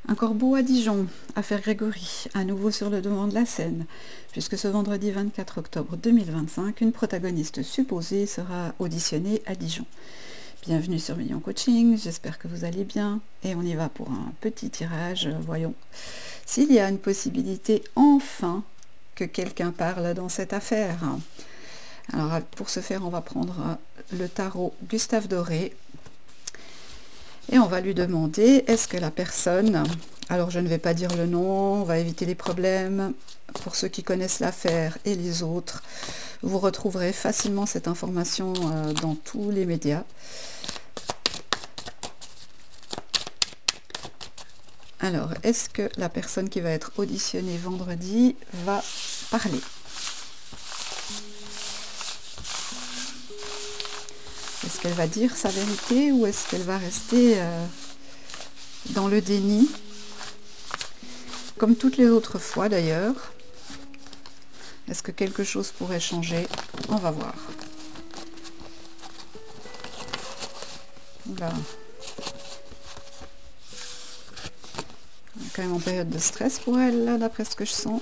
Un corbeau à Dijon, affaire Grégory, à nouveau sur le devant de la scène, puisque ce vendredi 24 octobre 2025, une protagoniste supposée sera auditionnée à Dijon. Bienvenue sur Million Coaching, j'espère que vous allez bien, et on y va pour un petit tirage. Voyons s'il y a une possibilité enfin que quelqu'un parle dans cette affaire. Alors pour ce faire, on va prendre le tarot Gustave Doré, et on va lui demander, est-ce que la personne, alors je ne vais pas dire le nom, on va éviter les problèmes, pour ceux qui connaissent l'affaire et les autres, vous retrouverez facilement cette information dans tous les médias. Alors, est-ce que la personne qui va être auditionnée vendredi va parler ? Est-ce qu'elle va dire sa vérité ou est-ce qu'elle va rester dans le déni? Comme toutes les autres fois d'ailleurs. Est-ce que quelque chose pourrait changer? On va voir. Là. On est quand même en période de stress pour elle, là, d'après ce que je sens.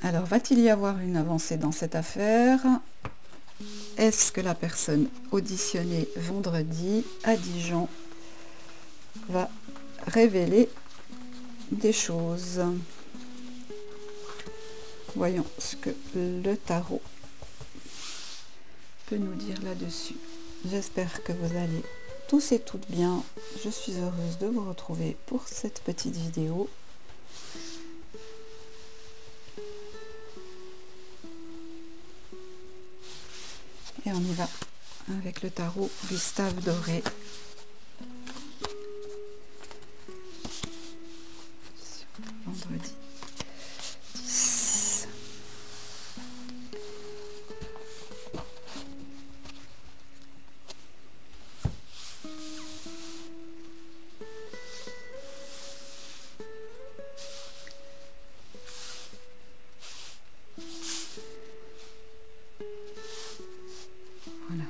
Alors, va-t-il y avoir une avancée dans cette affaire? Est-ce que la personne auditionnée vendredi à Dijon va révéler des choses? Voyons ce que le tarot peut nous dire là-dessus. J'espère que vous allez tous et toutes bien. Je suis heureuse de vous retrouver pour cette petite vidéo. Et on y va avec le tarot Gustave Doré. Vendredi 10. Voilà.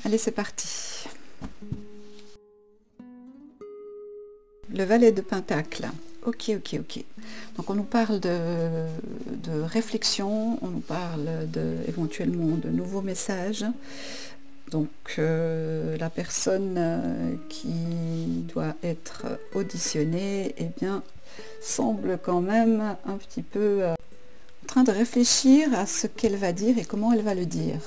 Allez, c'est parti. Le valet de Pentacle. Ok. Donc on nous parle de réflexion, on nous parle éventuellement de nouveaux messages. Donc la personne qui doit être auditionnée, eh bien, semble quand même un petit peu en train de réfléchir à ce qu'elle va dire et comment elle va le dire.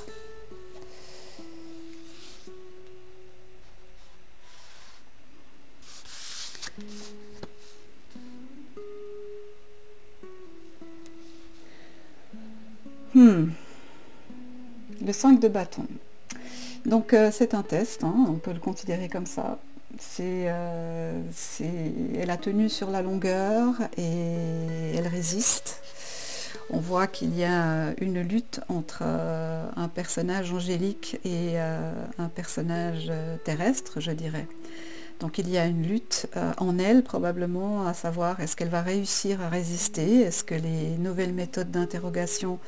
Le 5 de bâton. Donc c'est un test, hein, on peut le considérer comme ça. Elle a tenu sur la longueur et elle résiste. On voit qu'il y a une lutte entre un personnage angélique et un personnage terrestre, je dirais. Donc il y a une lutte en elle, probablement, à savoir est-ce qu'elle va réussir à résister, est-ce que les nouvelles méthodes d'interrogation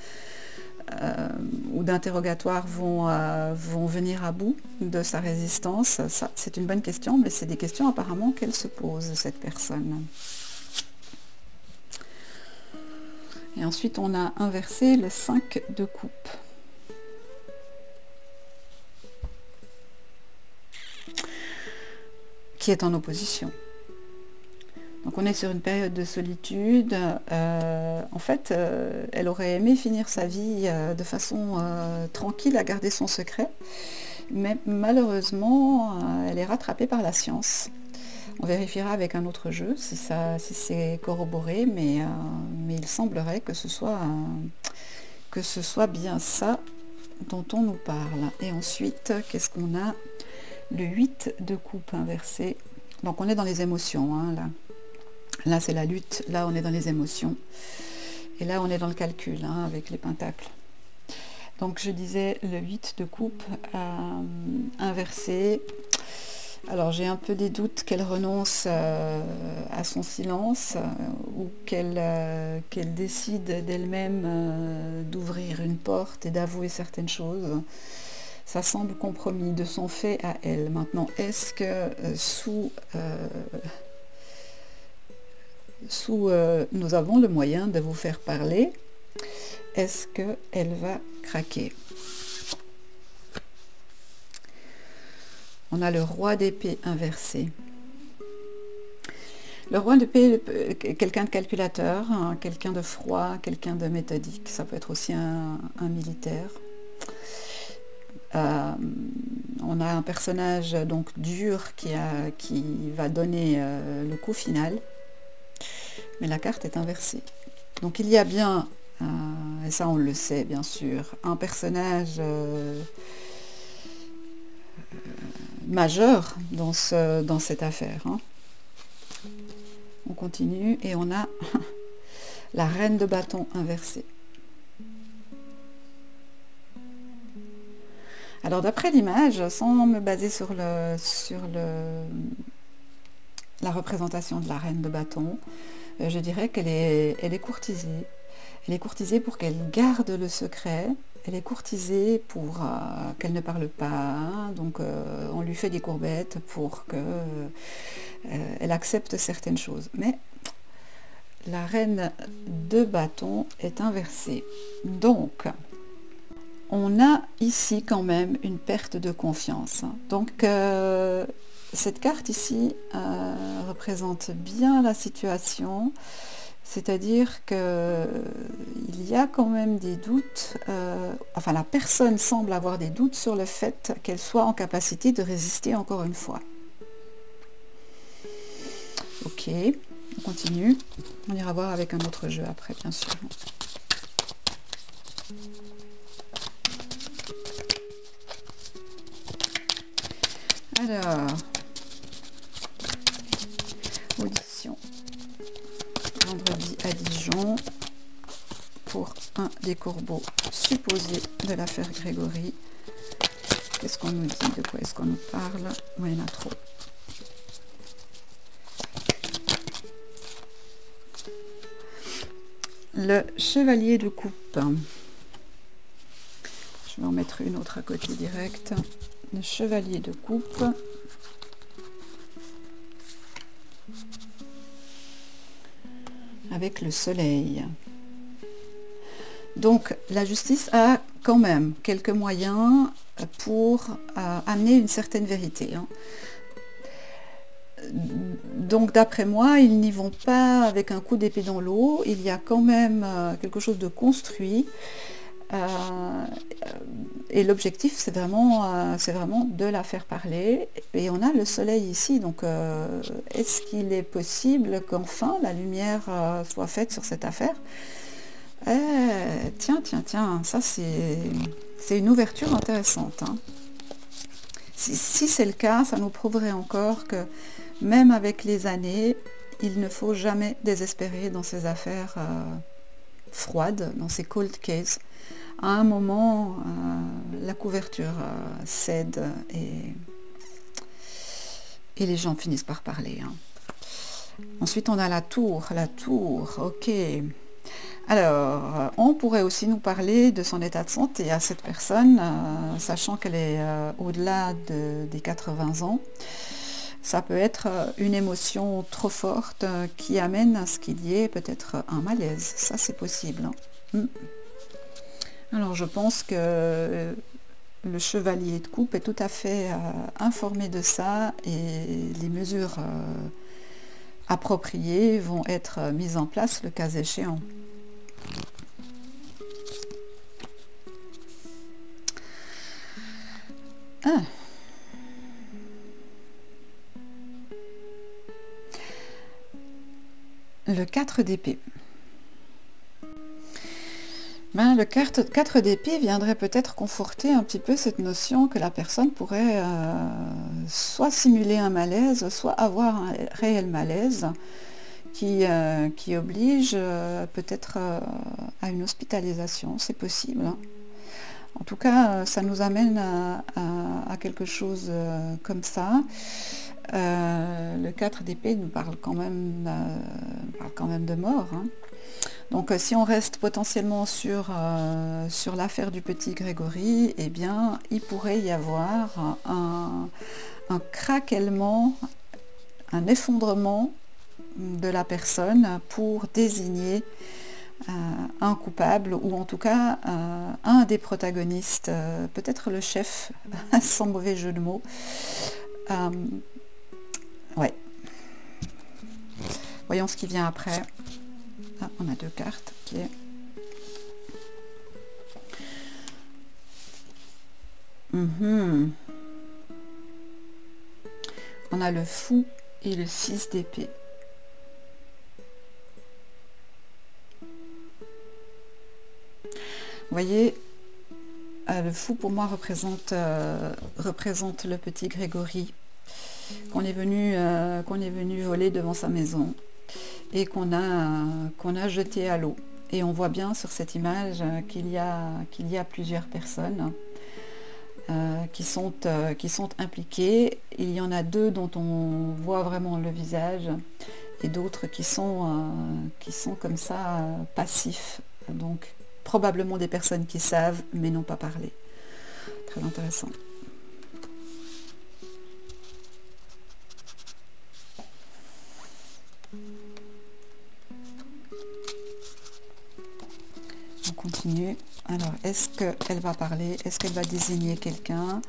ou d'interrogatoire vont venir à bout de sa résistance. Ça, c'est une bonne question, mais c'est des questions apparemment qu'elle se pose, cette personne. Et ensuite, on a inversé le 5 de coupe. Qui est en opposition. Donc on est sur une période de solitude. En fait, elle aurait aimé finir sa vie de façon tranquille, à garder son secret. Mais malheureusement, elle est rattrapée par la science. On vérifiera avec un autre jeu si c'est corroboré, mais il semblerait que ce soit bien ça dont on nous parle. Et ensuite, qu'est-ce qu'on a? Le 8 de coupe inversé. Donc on est dans les émotions, hein, là. Là, c'est la lutte. Là, on est dans les émotions. Et là, on est dans le calcul, hein, avec les pentacles. Donc, je disais le 8 de coupe inversé. Alors, j'ai un peu des doutes qu'elle renonce à son silence ou qu'elle décide d'elle-même d'ouvrir une porte et d'avouer certaines choses. ça semble compromis de son fait à elle. Maintenant, est-ce que nous avons le moyen de vous faire parler? Est-ce qu'elle va craquer? On a le roi d'épée inversé. Le roi d'épée, quelqu'un de calculateur, hein, quelqu'un de froid, quelqu'un de méthodique. Ça peut être aussi un militaire. On a un personnage donc dur qui va donner le coup final. Mais la carte est inversée. Donc il y a bien, et ça on le sait bien sûr, un personnage majeur dans cette affaire. Hein. On continue et on a la reine de bâton inversée. Alors d'après l'image, sans me baser sur la représentation de la reine de bâton, je dirais qu'elle est courtisée. Elle est courtisée pour qu'elle garde le secret. Elle est courtisée pour qu'elle ne parle pas. Hein. Donc on lui fait des courbettes pour qu'elle accepte certaines choses. Mais la reine de bâton est inversée. Donc on a ici quand même une perte de confiance. Donc cette carte ici représente bien la situation, c'est-à-dire qu'il y a quand même des doutes, enfin la personne semble avoir des doutes sur le fait qu'elle soit en capacité de résister encore une fois. Ok, on continue, on ira voir avec un autre jeu après bien sûr. Alors, audition, vendredi à Dijon, pour un des corbeaux supposés de l'affaire Grégory. Qu'est-ce qu'on nous dit? De quoi est-ce qu'on nous parle? Oui, il y en a trop. Le chevalier de coupe. Je vais en mettre une autre à côté direct. Le chevalier de coupe. Avec le soleil. Donc la justice a quand même quelques moyens pour amener une certaine vérité. Hein. Donc d'après moi, ils n'y vont pas avec un coup d'épée dans l'eau, il y a quand même quelque chose de construit. Et l'objectif c'est vraiment de la faire parler, et on a le soleil ici, donc est-ce qu'il est possible qu'enfin la lumière soit faite sur cette affaire? Tiens, ça c'est une ouverture intéressante. Hein. Si c'est le cas, ça nous prouverait encore que même avec les années, il ne faut jamais désespérer dans ces affaires froides, dans ces cold cases. À un moment, la couverture cède et les gens finissent par parler. Hein. Ensuite, on a la tour, ok. Alors, on pourrait aussi nous parler de son état de santé à cette personne, sachant qu'elle est au-delà des 80 ans. Ça peut être une émotion trop forte qui amène à ce qu'il y ait peut-être un malaise. Ça, c'est possible. Hein. Alors je pense que le chevalier de coupe est tout à fait informé de ça, et les mesures appropriées vont être mises en place le cas échéant. Ah. Le 4 d'épée. Le 4 d'épée viendrait peut-être conforter un petit peu cette notion que la personne pourrait soit simuler un malaise, soit avoir un réel malaise qui oblige peut-être à une hospitalisation. C'est possible. Hein. En tout cas, ça nous amène à quelque chose comme ça. Le 4 d'épée nous parle quand même de mort. Hein. Donc si on reste potentiellement sur l'affaire du petit Grégory, eh bien il pourrait y avoir un craquellement, un effondrement de la personne pour désigner un coupable, ou en tout cas un des protagonistes, peut-être le chef, sans mauvais jeu de mots. Ouais. Voyons ce qui vient après. Ah, on a deux cartes. Ok. On a le fou et le 6 d'épée. Vous voyez, le fou pour moi représente le petit Grégory qu'on est venu voler devant sa maison et qu'on a jeté à l'eau. Et on voit bien sur cette image qu'il y a plusieurs personnes qui sont impliquées. Il y en a deux dont on voit vraiment le visage et d'autres qui sont comme ça passifs. Donc probablement des personnes qui savent mais n'ont pas parlé. Très intéressant. On continue. Alors, est-ce qu'elle va parler? Est-ce qu'elle va désigner quelqu'un?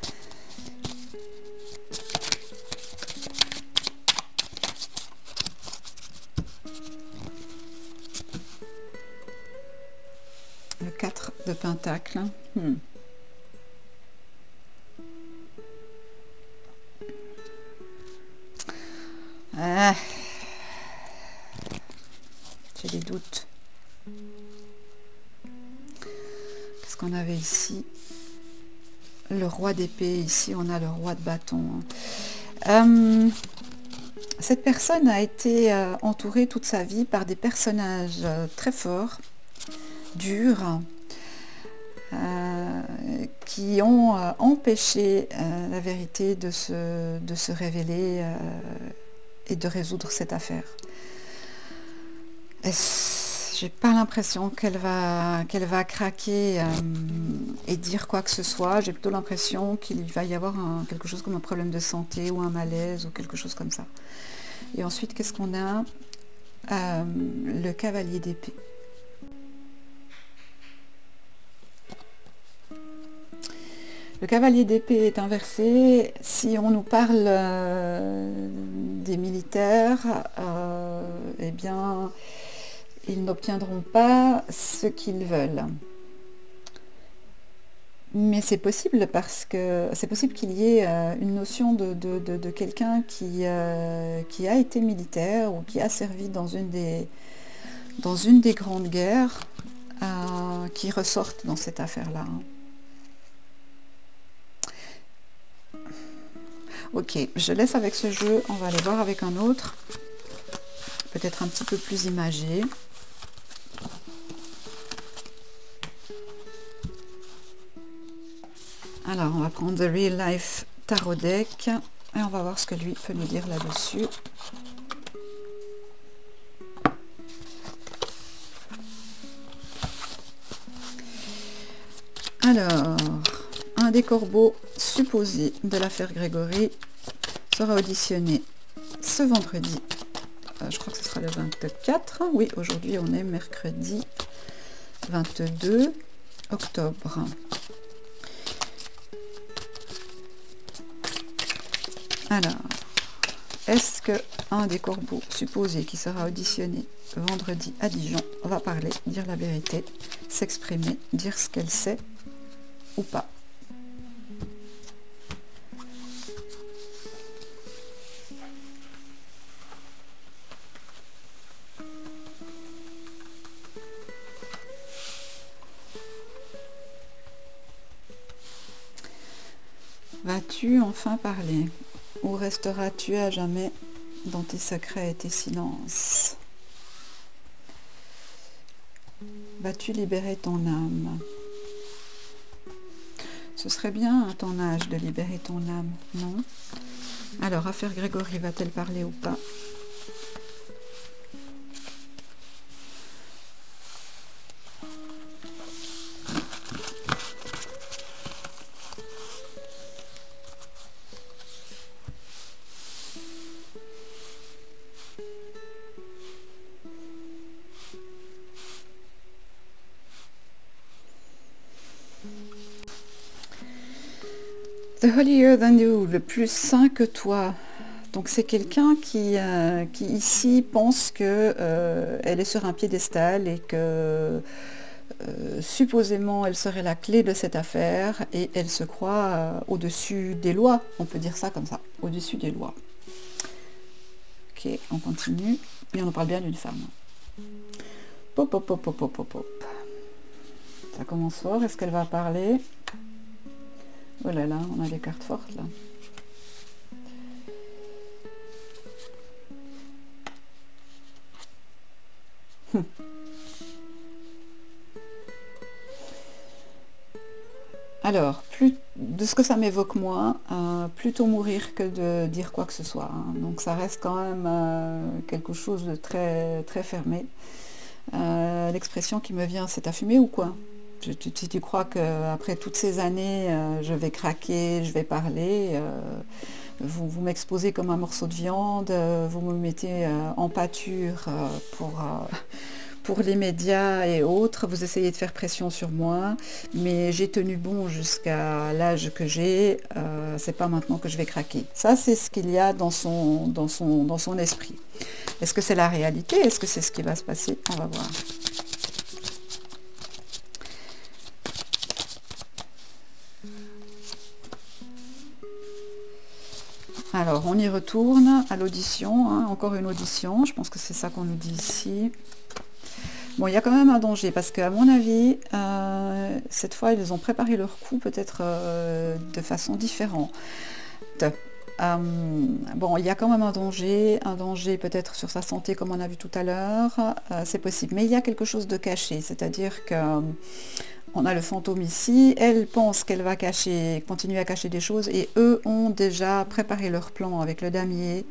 Le 4 de Pentacle. Ah. J'ai des doutes. Qu'est-ce qu'on avait ici? Le roi d'épée. Ici, on a le roi de bâton. Cette personne a été entourée toute sa vie par des personnages très forts, durs, qui ont empêché la vérité de se révéler et de résoudre cette affaire. J'ai pas l'impression qu'elle va craquer et dire quoi que ce soit. J'ai plutôt l'impression qu'il va y avoir quelque chose comme un problème de santé ou un malaise ou quelque chose comme ça. Et ensuite, qu'est-ce qu'on a? Le cavalier d'épée. Le cavalier d'épée est inversé. Si on nous parle des militaires, eh bien, ils n'obtiendront pas ce qu'ils veulent. Mais c'est possible parce que c'est possible qu'il y ait une notion de quelqu'un qui a été militaire ou qui a servi dans une des grandes guerres qui ressortent dans cette affaire-là. Ok, je laisse avec ce jeu, on va aller voir avec un autre, peut-être un petit peu plus imagé. Alors, on va prendre The Real Life Tarot Deck et on va voir ce que lui peut nous dire là-dessus. Alors, un des corbeaux supposés de l'affaire Grégory sera auditionné ce vendredi. Je crois que ce sera le 24. Oui, aujourd'hui on est mercredi 22 octobre. Alors, est-ce que un des corbeaux supposés qui sera auditionné vendredi à Dijon va parler, dire la vérité, s'exprimer, dire ce qu'elle sait ou pas? Vas-tu enfin parler? Ou resteras-tu à jamais dans tes secrets et tes silences? Vas-tu libérer ton âme? Ce serait bien à ton âge de libérer ton âme, non? Alors, affaire Grégory va-t-elle parler ou pas? The holier than you, le plus saint que toi. Donc c'est quelqu'un qui ici pense que elle est sur un piédestal et que supposément elle serait la clé de cette affaire et elle se croit au-dessus des lois, on peut dire ça comme ça, au-dessus des lois. Ok, on continue, et on parle bien d'une femme. Pop, pop, pop, pop, pop, pop, pop. Ça commence fort, est-ce qu'elle va parler? Oh là là, on a des cartes fortes là. Alors, de ce que ça m'évoque moi, plutôt mourir que de dire quoi que ce soit. Hein. Donc ça reste quand même quelque chose de très, très fermé. L'expression qui me vient, c'est: t'as fumé ou quoi? Si tu crois qu'après toutes ces années, je vais craquer, je vais parler, vous m'exposez comme un morceau de viande, vous me mettez en pâture pour les médias et autres, vous essayez de faire pression sur moi, mais j'ai tenu bon jusqu'à l'âge que j'ai, c'est pas maintenant que je vais craquer. Ça, c'est ce qu'il y a dans son esprit. Est-ce que c'est la réalité? Est-ce que c'est ce qui va se passer? On va voir. Alors, on y retourne à l'audition, hein, encore une audition, je pense que c'est ça qu'on nous dit ici. Bon, il y a quand même un danger, parce qu'à mon avis, cette fois, ils ont préparé leur coup peut-être de façon différente. Bon, il y a quand même un danger peut-être sur sa santé, comme on a vu tout à l'heure, c'est possible. Mais il y a quelque chose de caché, c'est-à-dire que on a le fantôme ici, elle pense qu'elle va continuer à cacher des choses, et eux ont déjà préparé leur plan avec le damier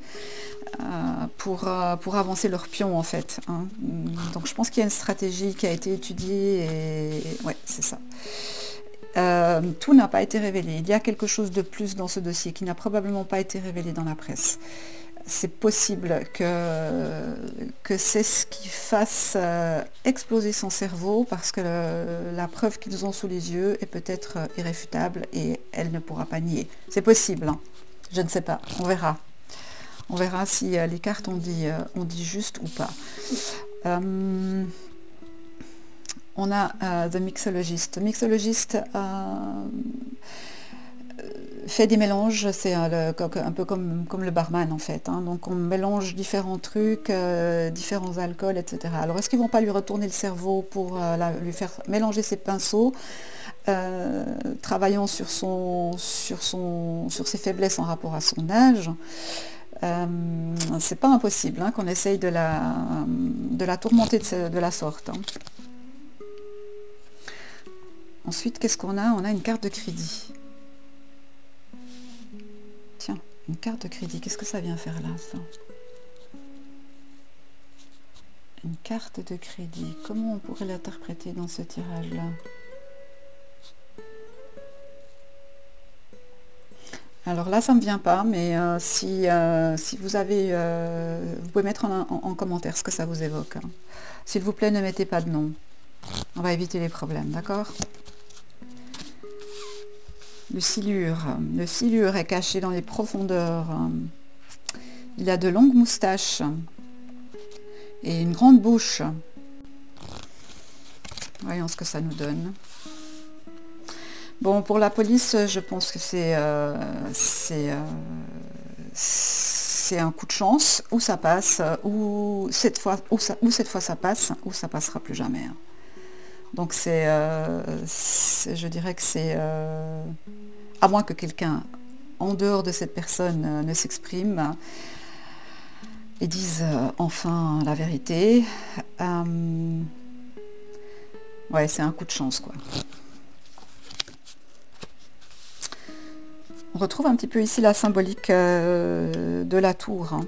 pour avancer leur pion en fait. Hein. Donc je pense qu'il y a une stratégie qui a été étudiée, et ouais, c'est ça. Tout n'a pas été révélé. Il y a quelque chose de plus dans ce dossier qui n'a probablement pas été révélé dans la presse. C'est possible que c'est ce qui fasse exploser son cerveau, parce que la preuve qu'ils ont sous les yeux est peut-être irréfutable et elle ne pourra pas nier. C'est possible, hein. Je ne sais pas, on verra. On verra si les cartes ont dit juste ou pas. On a The Mixologist. Mixologist fait des mélanges, c'est un peu comme le barman en fait. Hein. Donc on mélange différents trucs, différents alcools, etc. Alors est-ce qu'ils vont pas lui retourner le cerveau pour lui faire mélanger ses pinceaux, travaillant sur ses faiblesses en rapport à son âge? C'est pas impossible hein, qu'on essaye de la tourmenter de la sorte. Hein. Ensuite, qu'est-ce qu'on a? On a une carte de crédit. Tiens, une carte de crédit. Qu'est-ce que ça vient faire là, ça? Une carte de crédit. Comment on pourrait l'interpréter dans ce tirage-là? Alors là, ça ne me vient pas, mais si vous avez... vous pouvez mettre en commentaire ce que ça vous évoque. Hein. S'il vous plaît, ne mettez pas de nom. On va éviter les problèmes, d'accord? Le silure. Le silure est caché dans les profondeurs. Il a de longues moustaches et une grande bouche. Voyons ce que ça nous donne. Bon, pour la police, je pense que c'est un coup de chance, ou ça passe, ou cette fois ça passe, ou ça passera plus jamais. Hein. Donc je dirais que c'est, à moins que quelqu'un en dehors de cette personne ne s'exprime et dise enfin la vérité, ouais, c'est un coup de chance quoi. On retrouve un petit peu ici la symbolique de la tour. Hein.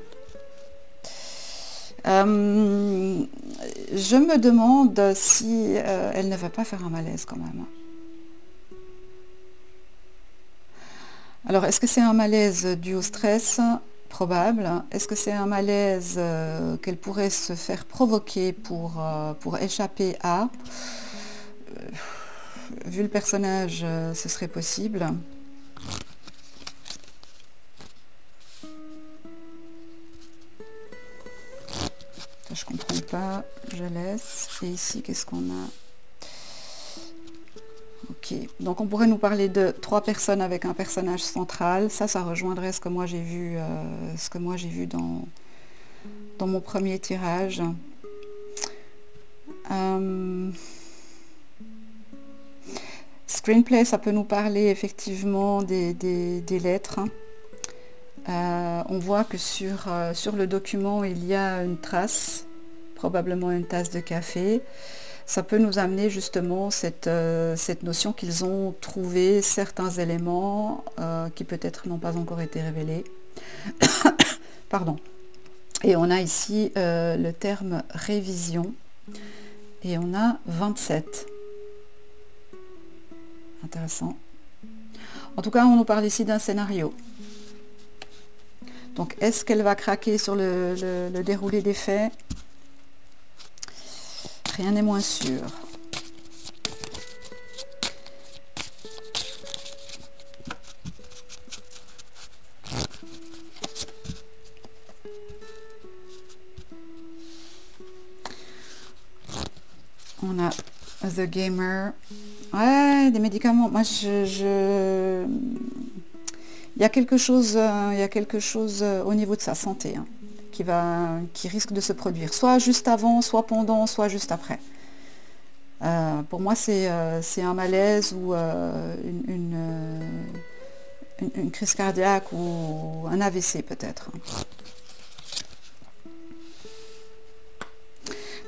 Je me demande si elle ne va pas faire un malaise quand même. Alors, est-ce que c'est un malaise dû au stress? Probable. Est-ce que c'est un malaise qu'elle pourrait se faire provoquer pour échapper à? Vu le personnage, ce serait possible. Ça, je comprends pas, je laisse. Et ici, qu'est-ce qu'on a? Ok, donc on pourrait nous parler de 3 personnes avec un personnage central. Ça rejoindrait ce que moi j'ai vu, dans mon premier tirage. Screenplay, ça peut nous parler effectivement des lettres. On voit que sur le document, il y a une trace, probablement une tasse de café. Ça peut nous amener justement cette notion qu'ils ont trouvé certains éléments qui peut-être n'ont pas encore été révélés. Pardon. Et on a ici le terme révision. Et on a 27. Intéressant. En tout cas, on nous parle ici d'un scénario. Donc, est-ce qu'elle va craquer sur le déroulé des faits? Rien n'est moins sûr. On a The Gamer. Ouais, des médicaments. Moi, il y a quelque chose au niveau de sa santé, hein, qui risque de se produire, soit juste avant, soit pendant, soit juste après. Pour moi, c'est un malaise ou une crise cardiaque ou un AVC peut-être.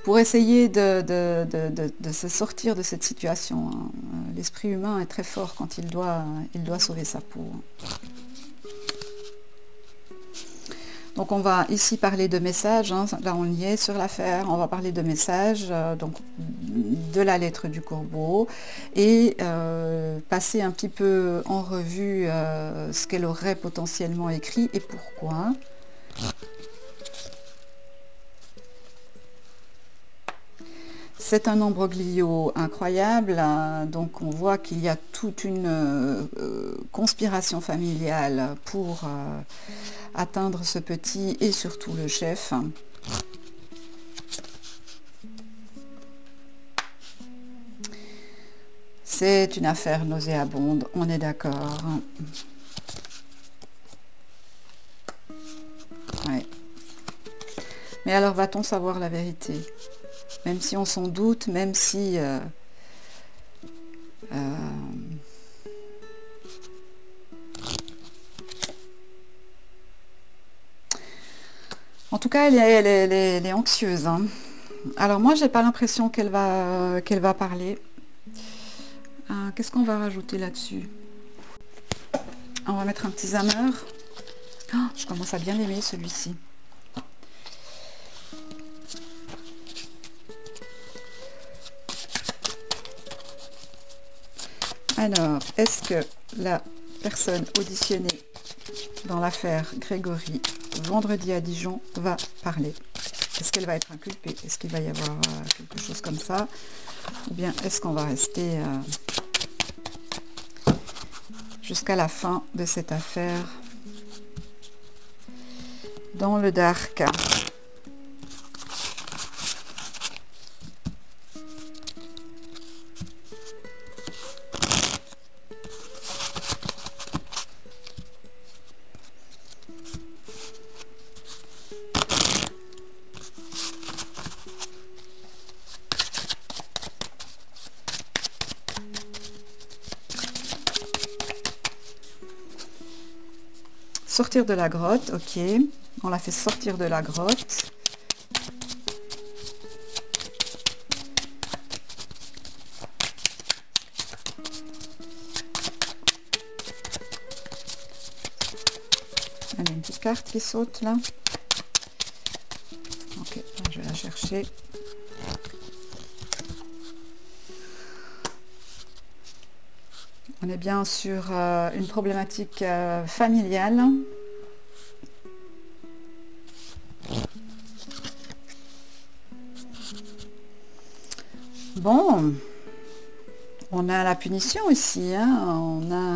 Pour essayer de se sortir de cette situation, hein. L'esprit humain est très fort quand il doit sauver sa peau. Donc on va ici parler de messages, hein. Là on y est sur l'affaire, on va parler de messages, donc de la lettre du corbeau, et passer un petit peu en revue ce qu'elle aurait potentiellement écrit et pourquoi. C'est un imbroglio incroyable, hein. Donc on voit qu'il y a toute une conspiration familiale pour atteindre ce petit et surtout le chef. C'est une affaire nauséabonde, on est d'accord. Ouais. Mais alors va-t-on savoir la vérité ? Même si on s'en doute, même si... En tout cas, elle est anxieuse, hein. Alors moi, j'ai pas l'impression qu'elle va parler. Qu'est-ce qu'on va rajouter là-dessus? On va mettre un petit zammer. Oh, je commence à bien l'aimer, celui-ci. Alors, est-ce que la personne auditionnée dans l'affaire Grégory, vendredi à Dijon, va parler? Est-ce qu'elle va être inculpée? Est-ce qu'il va y avoir quelque chose comme ça? Ou bien est-ce qu'on va rester jusqu'à la fin de cette affaire dans le dark? Sortir de la grotte, ok. On l'a fait sortir de la grotte. Allez, une petite carte qui saute là. Ok, je vais la chercher. On est bien sur une problématique familiale. Bon, on a la punition ici, hein. On a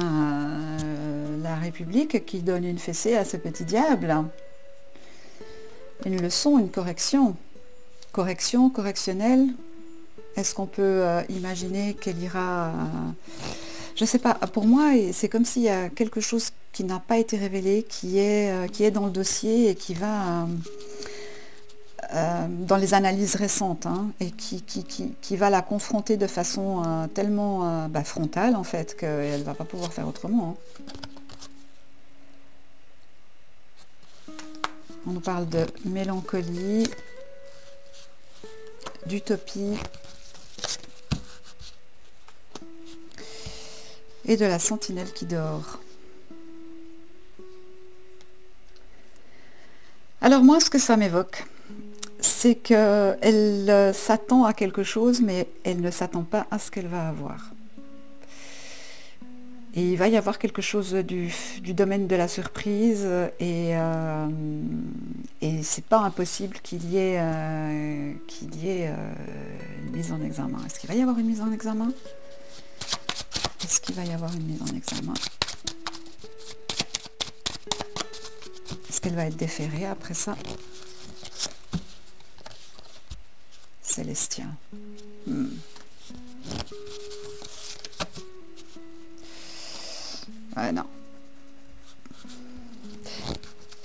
la République qui donne une fessée à ce petit diable. Une leçon, une correction. correction, correctionnelle. Est-ce qu'on peut imaginer qu'elle ira... je sais pas, pour moi, c'est comme s'il y a quelque chose qui n'a pas été révélé, qui est dans le dossier et qui va dans les analyses récentes, hein, et qui va la confronter de façon tellement frontale, en fait, qu'elle ne va pas pouvoir faire autrement. Hein. On nous parle de mélancolie, d'utopie, et de la sentinelle qui dort. Alors moi, ce que ça m'évoque, c'est qu'elle s'attend à quelque chose, mais elle ne s'attend pas à ce qu'elle va avoir. Et il va y avoir quelque chose du domaine de la surprise, et c'est pas impossible qu'il y ait une mise en examen. Est-ce qu'il va y avoir une mise en examen ? Est-ce qu'il va y avoir une mise en examen? Est-ce qu'elle va être déférée après ça? Célestien. Ouais, non.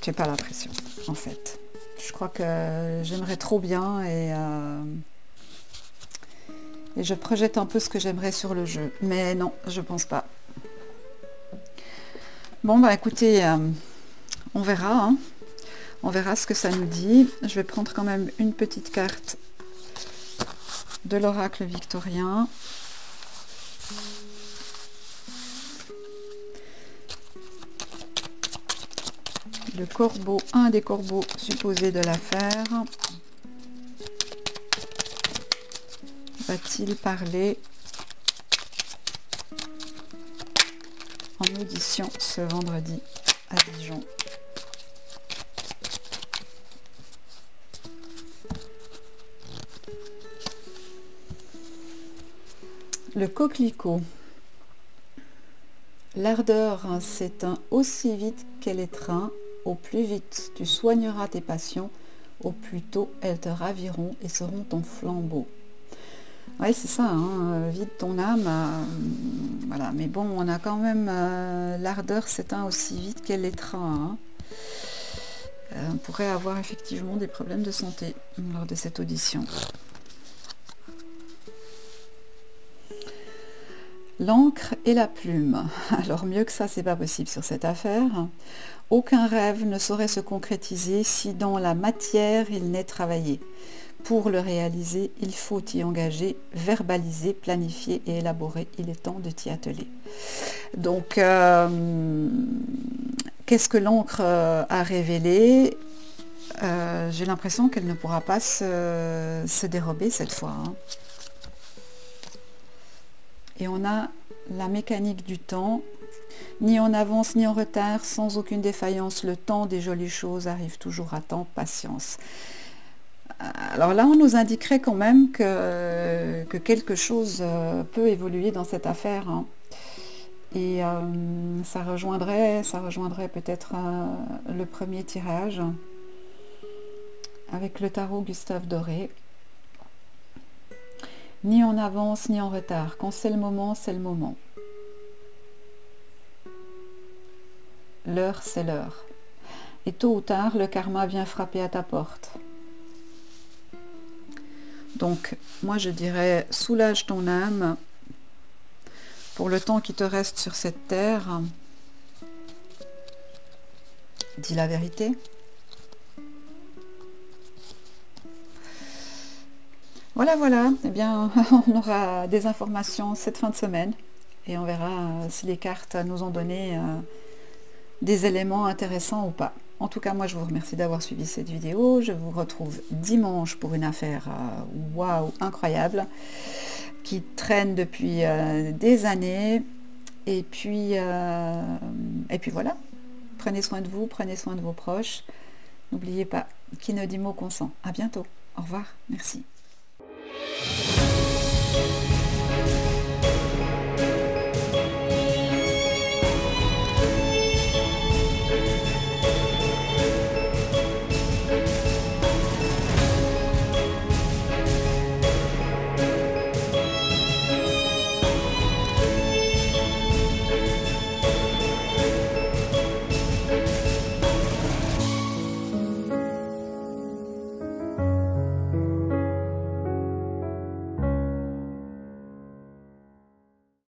J'ai pas l'impression, en fait. Je crois que j'aimerais trop bien et je projette un peu ce que j'aimerais sur le jeu. Mais non, je pense pas. Bon, bah écoutez, on verra. Hein. On verra ce que ça nous dit. Je vais prendre quand même une petite carte de l'oracle victorien. Le corbeau, un des corbeaux supposés de l'affaire. Va-t-il parler en audition ce vendredi à Dijon? Le coquelicot. L'ardeur s'éteint aussi vite qu'elle étreint. Au plus vite tu soigneras tes passions, au plus tôt elles te raviront et seront ton flambeau. Oui, c'est ça, hein, vide ton âme, voilà, mais bon, on a quand même l'ardeur s'éteint aussi vite qu'elle l'étreint. Hein. On pourrait avoir effectivement des problèmes de santé lors de cette audition. L'encre et la plume. Alors mieux que ça, c'est pas possible sur cette affaire. Aucun rêve ne saurait se concrétiser si dans la matière il n'est travaillé. Pour le réaliser, il faut y engager, verbaliser, planifier et élaborer. Il est temps de t'y atteler. Donc, qu'est-ce que l'encre a révélé? J'ai l'impression qu'elle ne pourra pas se dérober cette fois. Hein. Et on a la mécanique du temps. Ni en avance ni en retard, sans aucune défaillance, le temps des jolies choses arrive toujours à temps, patience. Alors là, on nous indiquerait quand même que quelque chose peut évoluer dans cette affaire. Hein. Et ça rejoindrait peut-être le premier tirage avec le tarot Gustave Doré. Ni en avance ni en retard. Quand c'est le moment, c'est le moment. L'heure, c'est l'heure. Et tôt ou tard, le karma vient frapper à ta porte. Donc, moi je dirais, soulage ton âme pour le temps qui te reste sur cette terre. Dis la vérité. Voilà, voilà. Eh bien, on aura des informations cette fin de semaine et on verra si les cartes nous ont donné des éléments intéressants ou pas. En tout cas, moi, je vous remercie d'avoir suivi cette vidéo. Je vous retrouve dimanche pour une affaire waouh, incroyable, qui traîne depuis des années. Et puis voilà. Prenez soin de vous, prenez soin de vos proches. N'oubliez pas, qui ne dit mot consent. À bientôt. Au revoir. Merci.